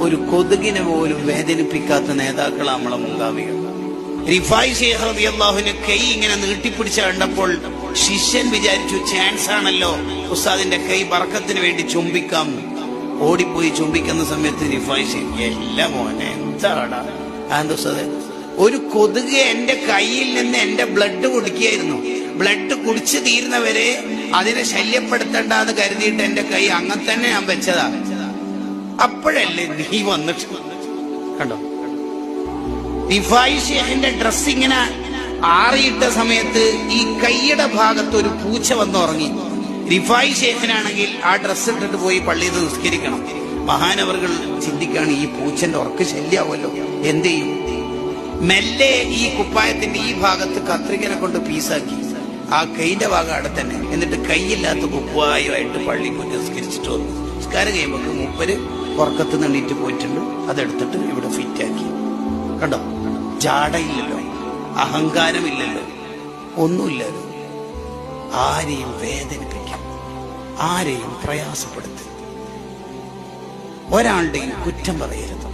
ഒരു കൊതുകിനെ പോലും വേദനിപ്പിക്കാത്ത നേതാക്കളാണ് നമ്മളെ മുൻഗാമികൾ. റിഫായി ശൈഖ് റളിയല്ലാഹുവിന്റെ കൈ ഇങ്ങനെ നീട്ടിപ്പിടിച്ച കണ്ടപ്പോൾ ശിഷ്യൻ വിചാരിച്ചു ചാൻസ് ആണല്ലോ, ഉസ്താദിന്റെ കൈ ബർക്കത്തിന് വേണ്ടി ചുംബിക്കാം. ഓടിപ്പോയി ചുംബിക്കുന്ന സമയത്ത് റിഫായി ശൈഖ്, എല്ലാ മോനെ എന്താടാ ഉസ്താദേ, ഒരു കൊതുക് എന്റെ കയ്യിൽ നിന്ന് എന്റെ ബ്ലഡ് കുടിക്കുകയായിരുന്നു. ബ്ലഡ് കുടിച്ചു തീരുന്നവരെ അതിനെ ശല്യപ്പെടുത്തണ്ടെന്ന് കരുതിയിട്ട് എന്റെ കൈ അങ്ങനെ തന്നെ ഞാൻ വെച്ചതാ. അപ്പോഴല്ലേ നീ വന്നിട്ട് കണ്ടോ. റിഫായി ശൈഖിന്റെ ഡ്രസ് ഇങ്ങനെ ആറിയിട്ട സമയത്ത് ഈ കൈയുടെ ഭാഗത്ത് ഒരു പൂച്ച വന്നുറങ്ങി. റിഫായി ശൈഖിനാണെങ്കിൽ ആ ഡ്രസ് ഇട്ടിട്ട് പോയി പള്ളിയിൽ നിന്ന് നിസ്കരിക്കണം. മഹാനവറുകൾ ചിന്തിക്കാണ്, ഈ പൂച്ചന്റെ ഉറക്ക് ശല്യാവുമല്ലോ, എന്ത് ചെയ്യും? മെല്ലെ ഈ കുപ്പായത്തിന്റെ ഈ ഭാഗത്ത് കത്രികനെ കൊണ്ട് പീസാക്കി ആ കൈന്റെ ഭാഗം അവിടെ തന്നെ. എന്നിട്ട് കൈയില്ലാത്ത കുപ്പായുമായിട്ട് പള്ളി കൊണ്ട് നിസ്കരിച്ചിട്ട് വന്നു. നിസ്കാരം കഴിയുമ്പോൾ മൂപ്പര് ഉറക്കത്ത് നിന്നിട്ട് പോയിട്ടുണ്ട്. അതെടുത്തിട്ട് ഇവിടെ ഫിറ്റാക്കി. കണ്ടോ, ജാടയില്ലല്ലോ, അഹങ്കാരമില്ലല്ലോ, ഒന്നുമില്ലല്ലോ. ആരെയും വേദനിപ്പിക്കും, ആരെയും പ്രയാസപ്പെടുത്തരുത്, ഒരാളുടെയും കുറ്റം പറയരുത്.